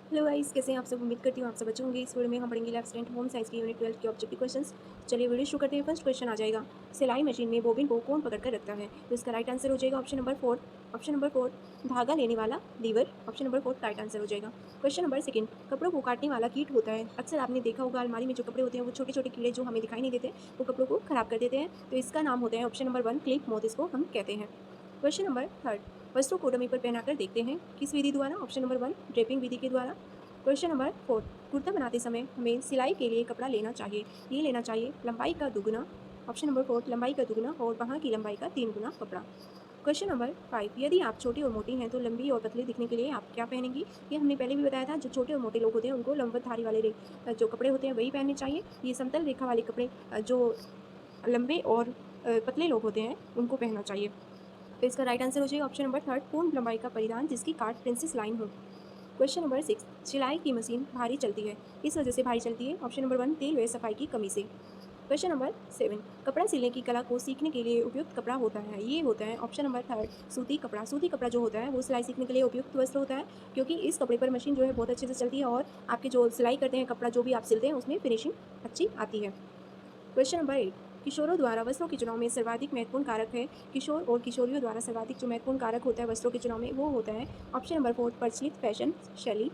Hello guys, कैसे हैं आप सब। उम्मीद करती हूँ आप सब अच्छे होंगे। इस वीडियो में हम पढ़ेंगे 11th स्टैंडर्ड होम साइंस की यूनिट 12 के ऑब्जेक्टिव क्वेश्चंस। चलिए वीडियो शुरू करते हैं। फर्स्ट क्वेश्चन आ जाएगा, सिलाई मशीन में बोबिन को कौन पकड़ कर रखता है। तो इसका राइट आंसर हो जाएगा ऑप्शन नंबर 4 धागा लेने वाला lever. Option number 4 right answer हो जाएगा। क्वेश्चन नंबर सेकंड, कपड़ों को काटने वाला कीट होता है। अक्सर आपने देखा होगा अलमारी में जो कपड़े होते हैं वो छोटे छोटे कीड़े जो हमें दिखाई नहीं देते, वो कपड़ों को खराब कर देते हैं। तो इसका नाम होता है ऑप्शन नंबर 1 क्लिप मोथ, इसको हम कहते हैं। क्वेश्चन नंबर थर्ड, वस्त्रों को डमी पर पहनाकर देखते हैं, किस विधि द्वारा। ऑप्शन नंबर 1 ड्रेपिंग विधि के द्वारा। क्वेश्चन नंबर 4, कुर्ता बनाते समय हमें सिलाई के लिए कपड़ा लेना चाहिए। ये लेना चाहिए लंबाई का दुगुना। ऑप्शन नंबर 4 लंबाई का दुगुना और बाਹਾਂ की लंबाई का 3 गुना कपड़ा। क्वेश्चन नंबर 5, यदि आप छोटी और मोटी हैं तो लंबी और पतली दिखने के लिए आप क्या पहनेंगी। ये हमने पहले भी बताया था, जो छोटे और मोटे लोग होते हैं उनको लंबवत धारी वाले जो कपड़े होते हैं वही पहनने चाहिए। ये समतल रेखा वाले कपड़े जो लंबे और पतले लोग होते हैं उनको पहनना चाहिए। तो इसका राइट आंसर हो जाएगा ऑप्शन नंबर 3 पूर्ण लंबाई का परिधान जिसकी काट प्रिंसेस लाइन हो। क्वेश्चन नंबर 6, सिलाई की मशीन भारी चलती है, इस वजह से भारी चलती है। ऑप्शन नंबर 1 तेल व सफाई की कमी से। क्वेश्चन नंबर 7, कपड़ा सिलने की कला को सीखने के लिए उपयुक्त कपड़ा होता है। ये होता है ऑप्शन नंबर 3 सूती कपड़ा। सूती कपड़ा जो होता है वो सिलाई सीखने के लिए उपयुक्त वस्त्र होता है, क्योंकि इस कपड़े पर मशीन जो है बहुत अच्छे से चलती है और आपके जो सिलाई करते हैं कपड़ा जो भी आप सिलते हैं उसमें फिनिशिंग अच्छी आती है। क्वेश्चन नंबर 8, किशोरों द्वारा वस्त्रों के चुनाव में सर्वाधिक महत्वपूर्ण कारक है। किशोर और किशोरियों द्वारा सर्वाधिक जो महत्वपूर्ण कारक होता है वस्त्रों के चुनाव में वो होता है ऑप्शन नंबर 4 प्रचलित फैशन शैली।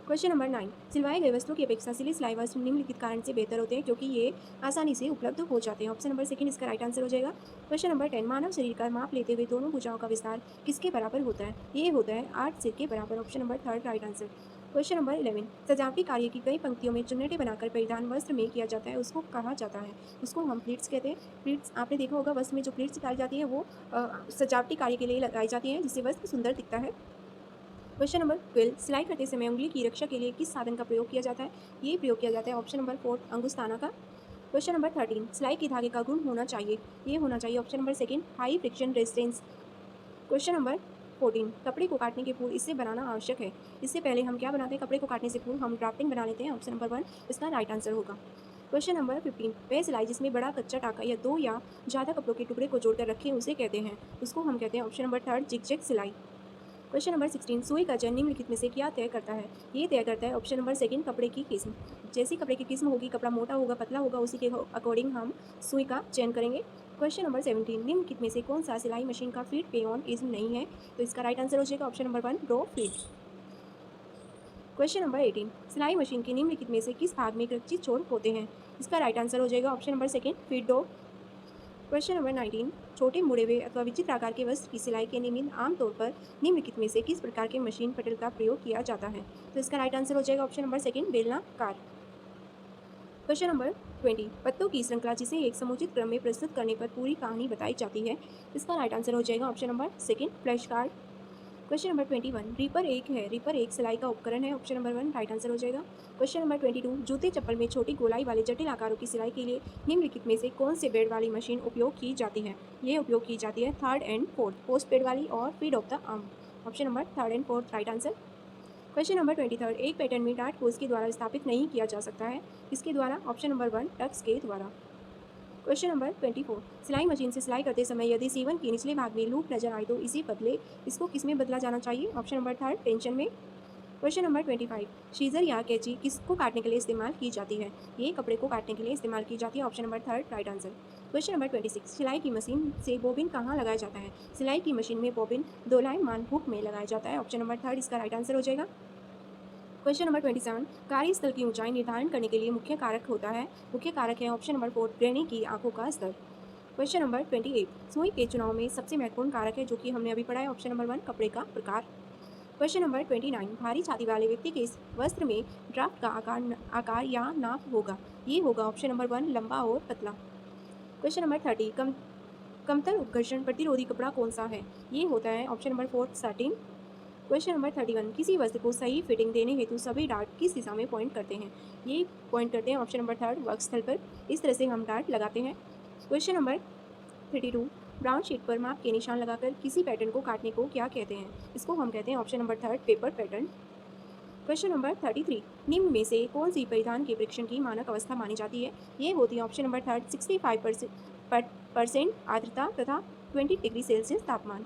क्वेश्चन नंबर 9, सिलवाए गए वस्त्रों की अपेक्षा सिले सिलाई वस्त्र निम्नलिखित कारण से बेहतर होते हैं क्योंकि ये आसानी से उपलब्ध हो जाते हैं। ऑप्शन नंबर सेकंड इसका राइट आंसर हो जाएगा। क्वेश्चन नंबर 10, मानव शरीर का माप लेते हुए दोनों भुजाओं का विस्तार किसके बराबर होता है। ये होता है 8 सिर के बराबर। Option number 3 right answer. Question number 11, सजावटी कार्य की कई पंक्तियों में चुन्नटें बनाकर परिधान वस्त्र में किया जाता है, उसको कहा जाता है। उसको हम प्लीट्स कहते हैं। प्लीट्स आपने देखा होगा, वस्त्र में जो प्लीट्स डाली जाती है वो सजावटी कार्य के लिए लगाई जाती है जिससे वस्त्र सुंदर दिखता है। क्वेश्चन नंबर 12, सिलाई करते समय उंगली की रक्षा के लिए किस साधन का प्रयोग किया जाता है। ये प्रयोग किया जाता है ऑप्शन नंबर 4 अंगुस्ताना का। क्वेश्चन नंबर 13, सिलाई के धागे का गुण होना चाहिए। ये होना चाहिए option number second high friction resistance. Question number 14, कपड़े को काटने के पूर्व इससे बनाना आवश्यक है। इससे पहले हम क्या बनाते हैं, कपड़े को काटने से पूर्व हम ड्राफ्टिंग बना लेते हैं। ऑप्शन नंबर 1 इसका राइट आंसर होगा। क्वेश्चन नंबर 15, वह सिलाई जिसमें बड़ा कच्चा टाका या 2 या ज़्यादा कपड़ों के टुकड़े को जोड़कर रखें उसे कहते हैं। उसको हम कहते हैं ऑप्शन नंबर 3 जिगजैग सिलाई। क्वेश्चन नंबर 16, सुई का चयन निम्नलिखित में से क्या तय करता है। ये तय करता है ऑप्शन नंबर सेकंड कपड़े की किस्म। जैसी कपड़े की किस्म होगी, कपड़ा मोटा होगा पतला होगा, उसी के अकॉर्डिंग हम सुई का चयन करेंगे। क्वेश्चन नंबर 17, निम्नलिखित में से कौन सा सिलाई मशीन का फीड पे ऑन इज्म नहीं है। तो इसका राइट आंसर हो जाएगा option number 1 draw feed. Question number 18, सिलाई मशीन के निम्नलिखित में से किस भाग में कृचित छोर होते हैं। इसका राइट आंसर हो जाएगा ऑप्शन नंबर सेकंड फीड डॉ। क्वेश्चन नंबर 19, छोटे मुड़े हुए अथवा विचित्र आकार के वस्त्र की सिलाई के निमित्त आमतौर पर निम्नलिखित में से किस प्रकार के मशीन पटल का प्रयोग किया जाता है। तो इसका राइट आंसर हो जाएगा ऑप्शन नंबर सेकंड बेलनाकार। क्वेश्चन नंबर 20, पत्तों की श्रृंखला जिसे एक समुचित क्रम में प्रस्तुत करने पर पूरी कहानी बताई जाती है। इसका राइट आंसर हो जाएगा option number second flash card. Question number 21, reaper एक है, रीपर एक सिलाई का उपकरण है। ऑप्शन नंबर 1 राइट आंसर हो जाएगा। क्वेश्चन नंबर 22, जूते चप्पल में छोटी गोलाई वाले जटिल आकारों की सिलाई के लिए निम्नलिखित में से कौन से बेड वाली मशीन उपयोग की जाती है। ये उपयोग की जाती है third and fourth post bed वाली और feed of the arm. Option number third and fourth right answer. Question number 23, एक पैटर्न में डार्ट को इसके द्वारा स्थापित नहीं किया जा सकता है। इसके द्वारा ऑप्शन नंबर 1 टक्स के द्वारा। क्वेश्चन नंबर 24, सिलाई मशीन से सिलाई करते समय यदि सीवन के निचले भाग में लूप नजर आए तो इसे बदले इसको किस में बदला जाना चाहिए। ऑप्शन नंबर 3 टेंशन में। क्वेश्चन नंबर 25, सीजर या कैंची किसको काटने के लिए इस्तेमाल की जाती है। ये कपड़े को काटने के लिए इस्तेमाल की जाती है। Option number 3 right answer. Question number 26, सिलाई की मशीन से बोबिन कहाँ लगाया जाता है। सिलाई की मशीन में बोबिन दोलायमान हुक में लगाया जाता है। ऑप्शन नंबर 3 इसका राइट आंसर हो जाएगा। क्वेश्चन नंबर 27, कार्यस्थल की ऊंचाई निर्धारण करने के लिए मुख्य कारक होता है। मुख्य कारक है ऑप्शन नंबर 4 गृहिणी की आंखों का स्तर। क्वेश्चन नंबर 28, सुई के चुनाव में सबसे महत्वपूर्ण कारक है जो कि हमने अभी पढ़ा है। ऑप्शन नंबर 1 कपड़े का प्रकार। क्वेश्चन नंबर 29, भारी छाती वाले व्यक्ति के इस वस्त्र में ड्राफ्ट का आकार या नाप होगा। ये होगा ऑप्शन नंबर 1 लंबा और पतला। क्वेश्चन नंबर 30, कमतर उपघर्षण प्रतिरोधी कपड़ा कौन सा है। ये होता है option number 4 satin. Question number 31, किसी वस्त्र को सही फिटिंग देने हेतु सभी डार्ट किस दिशा में पॉइंट करते हैं। ये पॉइंट करते हैं ऑप्शन नंबर 3 वक्षस्थल पर। इस तरह से हम डार्ट लगाते हैं। क्वेश्चन नंबर 32, ब्राउन शीट पर माप के निशान लगाकर किसी पैटर्न को काटने को क्या कहते हैं। इसको हम कहते हैं option number 3 paper pattern. Question number 33, निम्न में से कौन सी परिधान के परीक्षण की मानक अवस्था मानी जाती है। ये होती है ऑप्शन नंबर 3 65% आर्द्रता तथा 20 डिग्री सेल्सियस तापमान।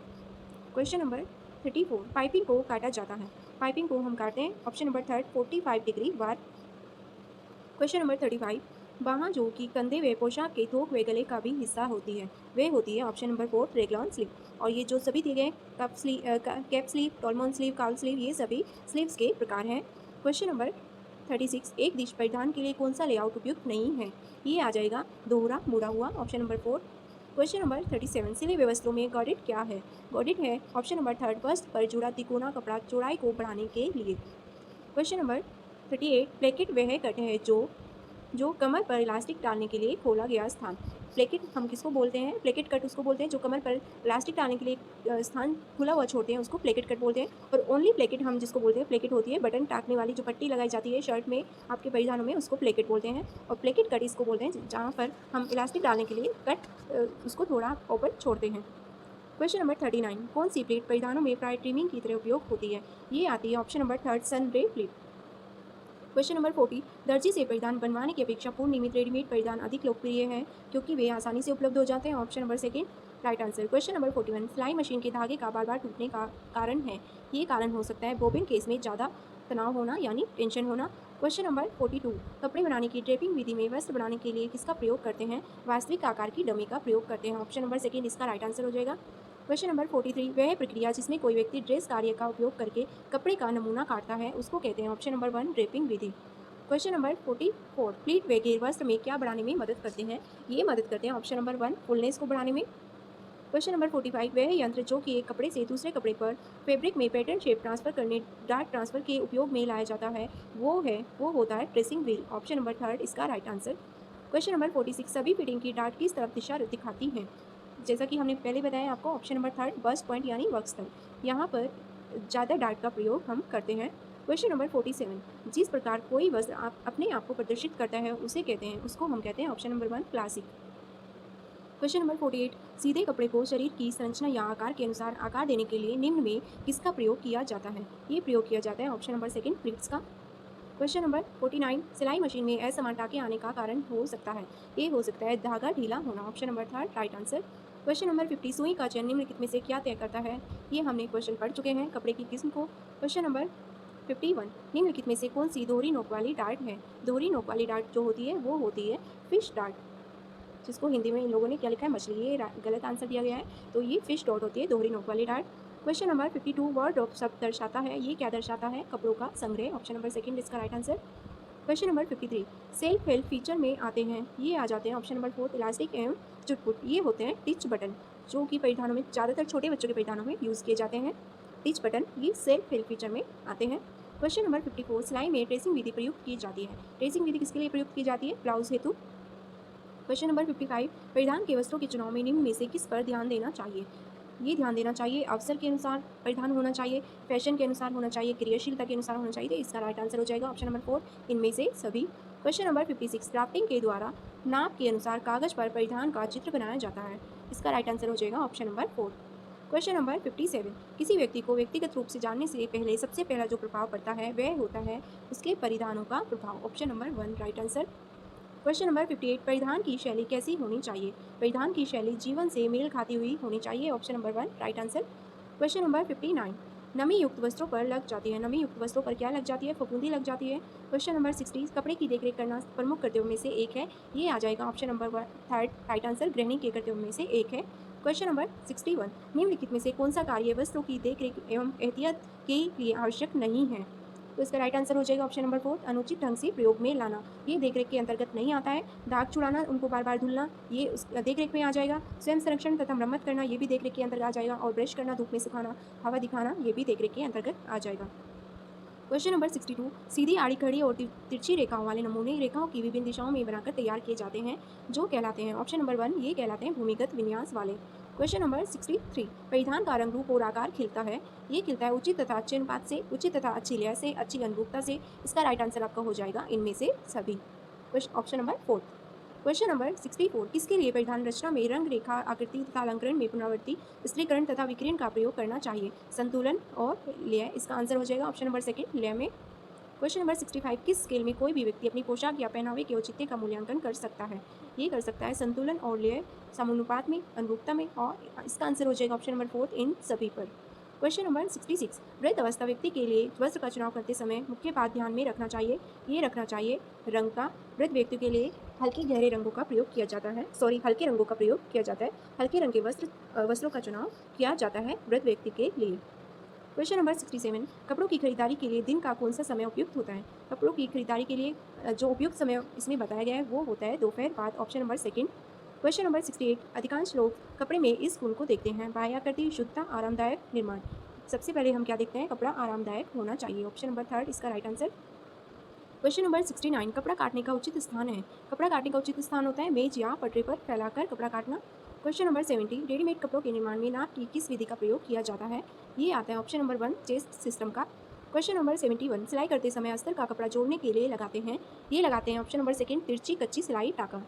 क्वेश्चन नंबर 34, पाइपिंग को काटा जाता है। पाइपिंग को हम काटते हैं ऑप्शन नंबर थर्ड 45 डिग्री बार। क्वेश्चन नंबर 35, बाहाँ जो कि कंधे व पोशाक के थोक व गले का भी हिस्सा होती है वह होती है ऑप्शन नंबर 4 रेगलॉन स्लीव। और ये जो सभी दिए गए कैप स्लीव, टॉलमॉन स्लीव, काल स्लीव, ये सभी स्लीव्स के प्रकार हैं। क्वेश्चन नंबर 36, एक दिश परिधान के लिए कौन सा लेआउट उपयुक्त नहीं है? ये आ जाएगा दोहरा मुड़ा हुआ ऑप्शन नंबर 4। क्वेश्चन नंबर 37, सिले हुए वस्त्रों में गॉडिट क्या है? गॉडिट है ऑप्शन नंबर थर्ड वस्त्र पर जुड़ा तिकोना कपड़ा चौड़ाई को बढ़ाने के लिए। क्वेश्चन नंबर 38, प्लेकेट वह कट है जो कमर पर इलास्टिक डालने के लिए खोला गया स्थान। प्लेकेट हम किसको बोलते हैं? प्लेकेट कट उसको बोलते हैं जो कमर पर इलास्टिक डालने के लिए स्थान खुला हुआ छोड़ते हैं, उसको प्लेकेट कट बोलते हैं। और ओनली प्लेकेट हम जिसको बोलते हैं, प्लेकेट होती है बटन टाकने वाली जो पट्टी लगाई जाती है शर्ट में, आपके परिधानों में, उसको प्लेकेट बोलते हैं। और प्लेकेट कट इसको बोलते हैं जहाँ पर हम इलास्टिक डालने के लिए उसको थोड़ा ओपन छोड़ते हैं। क्वेश्चन नंबर 39, कौन सी प्लेट परिधानों में प्राय ट्रिमिंग की तरह उपयोग होती है? ये आती है ऑप्शन नंबर थर्ड सन रे प्लेट। क्वेश्चन नंबर 40, दर्जी से परिधान बनवाने की अपेक्षा पूर्ण नियमित रेडीमेड परिधान अधिक लोकप्रिय है क्योंकि वे आसानी से उपलब्ध हो जाते हैं option number second right answer. Question number 41, सिलाई मशीन के धागे का बार बार टूटने का कारण है? ये कारण हो सकता है बोबिन केस में ज़्यादा तनाव होना यानी टेंशन होना। क्वेश्चन नंबर 42, कपड़े बनाने की ड्रेपिंग विधि में वस्त्र बनाने के लिए किसका प्रयोग करते हैं? वास्तविक आकार की डमी का प्रयोग करते हैं ऑप्शन नंबर सेकेंड इसका राइट आंसर हो जाएगा। क्वेश्चन नंबर 43, वह प्रक्रिया जिसमें कोई व्यक्ति ड्रेस कार्य का उपयोग करके कपड़े का नमूना काटता है उसको कहते हैं ऑप्शन नंबर 1 ड्रेपिंग विधि। क्वेश्चन नंबर 44, प्लीट व घेर वस्त्र में क्या बढ़ाने में मदद करते हैं? ये मदद करते हैं ऑप्शन नंबर 1 फुलनेस को बढ़ाने में। क्वेश्चन नंबर 45, वह यंत्र जो कि एक कपड़े से दूसरे कपड़े पर फैब्रिक में पैटर्न शेप ट्रांसफर करने डार्ट ट्रांसफर के उपयोग में लाया जाता है वो होता है tracing wheel option number third इसका राइट आंसर। क्वेश्चन नंबर 46, सभी फिटिंग की डार्ट किस तरफ दिशा दिखाती हैं? जैसा कि हमने पहले बताया आपको option number third bast point यानी वक्स्थल, यहाँ पर ज़्यादा डार्ट का प्रयोग हम करते हैं। क्वेश्चन नंबर 47, जिस प्रकार कोई वस्त्र अपने आप को प्रदर्शित करता है उसे कहते हैं उसको हम कहते हैं option number 1 classic. Question number 48, सीधे कपड़े को शरीर की संरचना या आकार के अनुसार आकार देने के लिए निम्न में किसका प्रयोग किया जाता है? ये प्रयोग किया जाता है ऑप्शन नंबर सेकेंड प्लीट्स का। क्वेश्चन नंबर 49, सिलाई मशीन में असमान टाके आने का कारण हो सकता है? ये हो सकता है धागा ढीला होना option number third right answer. Question number 50, सुई का चयन निम्नलिखित में से क्या तय करता है? ये हमने क्वेश्चन पढ़ चुके हैं कपड़े की किस्म को। क्वेश्चन नंबर 51, निम्नलिखित में से कौन सी दोहरी नोक वाली डार्ट है? दोहरी नोक वाली डार्ट जो होती है वो होती है फिश डार्ट, जिसको हिंदी में इन लोगों ने क्या लिखा है मछली, ये गलत आंसर दिया गया है, तो ये फिश डॉट होती है दोहरी नोक वाली dart. Question number 52, word of शब्द दर्शाता है, ये क्या दर्शाता है? कपड़ों का संग्रह ऑप्शन नंबर सेकेंड इसका right answer. Question number 53, self help feature में आते हैं, ये आ जाते हैं ऑप्शन नंबर 4 इलास्टिक एवं चुटपुट, ये होते हैं टिच बटन जो कि परिधानों में ज़्यादातर छोटे बच्चों के परिधानों में यूज़ किए जाते हैं। टिच बटन ये सेल्फ हेल्प फीचर में आते हैं। क्वेश्चन नंबर 54, सिलाई में ट्रेसिंग विधि प्रयुक्त की जाती है, ट्रेसिंग विधि किसके लिए प्रयुक्त की जाती है? ब्लाउज हेतु। क्वेश्चन नंबर 55, परिधान के वस्त्रों के चुनाव में निम्न में से किस पर ध्यान देना चाहिए? ये ध्यान देना चाहिए अवसर के अनुसार परिधान होना चाहिए, फैशन के अनुसार होना चाहिए, क्रियाशीलता के अनुसार होना चाहिए, तो इसका राइट आंसर हो जाएगा ऑप्शन नंबर 4 इनमें से सभी। क्वेश्चन नंबर 56, क्राफ्टिंग के द्वारा नाप के अनुसार कागज पर परिधान का चित्र बनाया जाता है, इसका राइट आंसर हो जाएगा ऑप्शन नंबर 4। क्वेश्चन नंबर 57, किसी व्यक्ति को व्यक्तिगत रूप से जानने से पहले सबसे पहला जो प्रभाव पड़ता है वह होता है उसके परिधानों का प्रभाव option number 1 right answer. Question number 58, परिधान की शैली कैसी होनी चाहिए? परिधान की शैली जीवन से मेल खाती हुई होनी चाहिए option number 1 right answer. Question number 59, नमी युक्त वस्त्रों पर लग जाती है, नमी युक्त वस्त्रों पर क्या लग जाती है? फफूंदी लग जाती है। क्वेश्चन नंबर 60, कपड़े की देखरेख करना प्रमुख कर्तव्यों में से एक है, ये आ जाएगा option number 1 third right answer, गृहिणी के कर्तव्यों में से एक है। क्वेश्चन नंबर 61, निम्नलिखित में से कौन सा कार्य वस्त्रों की देखरेख एवं एहतियात के लिए आवश्यक नहीं है? तो इसका राइट आंसर हो जाएगा ऑप्शन नंबर 4 अनुचित ढंग से प्रयोग में लाना, ये देखरेख के अंतर्गत नहीं आता है। दाग छुड़ाना, उनको बार बार धुलना, ये उस देखरेख में आ जाएगा। स्वयं संरक्षण तथा मरम्मत करना, ये भी देखरेख के अंतर्गत आ जाएगा। और ब्रश करना, धूप में सुखाना, हवा दिखाना, ये भी देखरेख के अंतर्गत आ जाएगा। क्वेश्चन नंबर 62, सीधी आड़ी खड़ी और तिरछी रेखाओं वाले नमूने रेखाओं की विभिन्न दिशाओं में बनाकर तैयार किए जाते हैं जो कहलाते हैं ऑप्शन नंबर 1 ये कहलाते हैं भूमिगत विन्यास वाले। क्वेश्चन नंबर 63, परिधान का रंग रूप और आकार खिलता है, ये खिलता है उचित तथा अच्छे अनुपात से, उचित तथा अच्छी लय से, अच्छी अनुरूपता से, इसका राइट आंसर आपका हो जाएगा इनमें से सभी, ऑप्शन नंबर 4। क्वेश्चन नंबर 64, किसके लिए परिधान रचना में रंग रेखा आकृति तथा अलंकरण में पुनरावृत्ति स्त्रीकरण तथा विकिरण का प्रयोग करना चाहिए? संतुलन और लय, इसका आंसर हो जाएगा ऑप्शन नंबर सेकेंड लय में। क्वेश्चन नंबर 65, किस स्केल में कोई भी व्यक्ति अपनी पोशाक या पहनावे के औचित्य का मूल्यांकन कर सकता है? ये कर सकता है संतुलन और लय, समानुपात में, अनुरूपता में, और इसका आंसर हो जाएगा ऑप्शन नंबर 4 इन सभी पर। क्वेश्चन नंबर 66, वृद्ध अवस्था व्यक्ति के लिए वस्त्र का चुनाव करते समय मुख्य बात ध्यान में रखना चाहिए, ये रखना चाहिए रंग का। वृद्ध व्यक्ति के लिए हल्के गहरे रंगों का प्रयोग किया जाता है, हल्के रंगों का प्रयोग किया जाता है। हल्के रंग के वस्त्रों का चुनाव किया जाता है वृद्ध व्यक्ति के लिए। क्वेश्चन नंबर 67, कपड़ों की खरीदारी के लिए दिन का कौन सा समय उपयुक्त होता है? कपड़ों की खरीदारी के लिए जो उपयुक्त समय इसमें बताया गया है वो होता है दोपहर बाद, option number second. Question number 68, अधिकांश लोग कपड़े में इस गुण को देखते हैं, बाह्याकृति, शुद्धता, आरामदायक निर्माण। सबसे पहले हम क्या देखते हैं? कपड़ा आरामदायक होना चाहिए, ऑप्शन नंबर थर्ड इसका राइट आंसर। क्वेश्चन नंबर 69, कपड़ा काटने का उचित स्थान है। कपड़ा काटने का उचित स्थान होता है मेज या पटरे पर फैलाकर कपड़ा काटना। क्वेश्चन नंबर 70, रेडीमेड कपड़ों के निर्माण में नाप की किस विधि का प्रयोग किया जाता है? ये आता है ऑप्शन नंबर 1 चेस्ट सिस्टम का। क्वेश्चन नंबर 71, सिलाई करते समय अस्तर का कपड़ा जोड़ने के लिए लगाते हैं, ये लगाते हैं ऑप्शन नंबर सेकंड तिरछी कच्ची सिलाई टाका।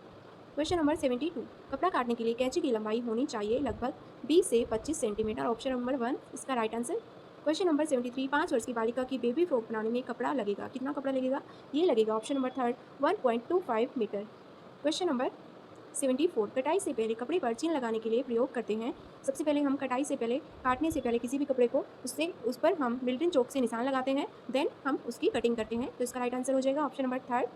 क्वेश्चन नंबर 72, कपड़ा काटने के लिए कैंची की लंबाई होनी चाहिए लगभग 20 से 25 सेंटीमीटर, ऑप्शन नंबर 1 इसका राइट आंसर। क्वेश्चन नंबर 73, 5 वर्ष की बालिका की बेबी फ्रॉक बनाने में कपड़ा लगेगा, कितना कपड़ा लगेगा? ये लगेगा option number third 1.25 metre. Question number 74, कटाई से पहले कपड़े पर चिन्ह लगाने के लिए प्रयोग करते हैं। सबसे पहले हम कटाई से पहले, काटने से पहले किसी भी कपड़े को उस पर हम मिल्टन चौक से निशान लगाते हैं, देन हम उसकी कटिंग करते हैं, तो इसका राइट आंसर हो जाएगा option number third.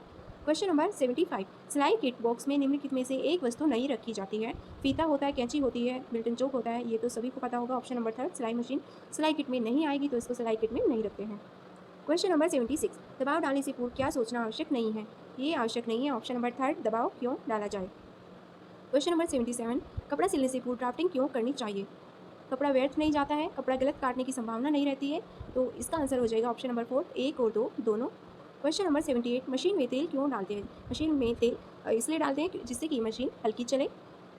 Question number 75, सिलाई किट बॉक्स में निम्नलिखित में से एक वस्तु नहीं रखी जाती है। फीता होता है, कैंची होती है, मिल्टन चौक होता है, ये तो सभी को पता होगा, ऑप्शन नंबर थर्ड सिलाई मशीन सिलाई किट में नहीं आएगी, तो इसको सिलाई किट में नहीं रखते हैं। क्वेश्चन नंबर 76, दबाव डालने से पूर्व क्या सोचना आवश्यक नहीं है? ये आवश्यक नहीं है, ऑप्शन नंबर थर्ड दबाव क्यों डाला जाए। क्वेश्चन नंबर 77, कपड़ा सिलने से पूर्व ड्राफ्टिंग क्यों करनी चाहिए? कपड़ा व्यर्थ नहीं जाता है, कपड़ा गलत काटने की संभावना नहीं रहती है, तो इसका आंसर हो जाएगा ऑप्शन नंबर 4 1 और 2 दोनों। क्वेश्चन नंबर 78, मशीन में तेल क्यों डालते हैं? मशीन में तेल इसलिए डालते हैं जिससे कि मशीन हल्की चले।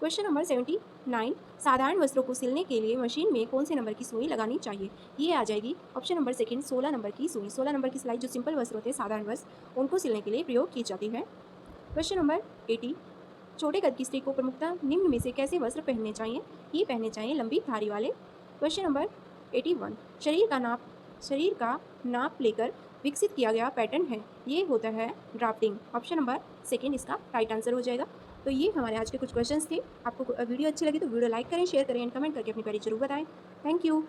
क्वेश्चन नंबर 79, साधारण वस्त्रों को सिलने के लिए मशीन में कौन से नंबर की सुई लगानी चाहिए? ये आ जाएगी ऑप्शन नंबर सेकंड 16 नंबर की सुई। 16 नंबर की सिलाई जो सिंपल वस्त्र होते हैं, साधारण वस्त्र, उनको सिलने के लिए प्रयोग की जाती है। क्वेश्चन नंबर 80, छोटे कद की स्त्री को प्रमुखतः निम्न में से कैसे वस्त्र पहनने चाहिए? ये पहनने चाहिए लंबी धारी वाले। क्वेश्चन नंबर 81, शरीर का नाप लेकर विकसित किया गया पैटर्न है, ये होता है ड्राफ्टिंग, ऑप्शन नंबर सेकंड इसका राइट आंसर हो जाएगा। तो ये हमारे आज के कुछ क्वेश्चंस थे। आपको वीडियो अच्छी लगी तो वीडियो लाइक करें, शेयर करें एंड कमेंट करके अपनी प्यारी जरूर बताएं। Thank you.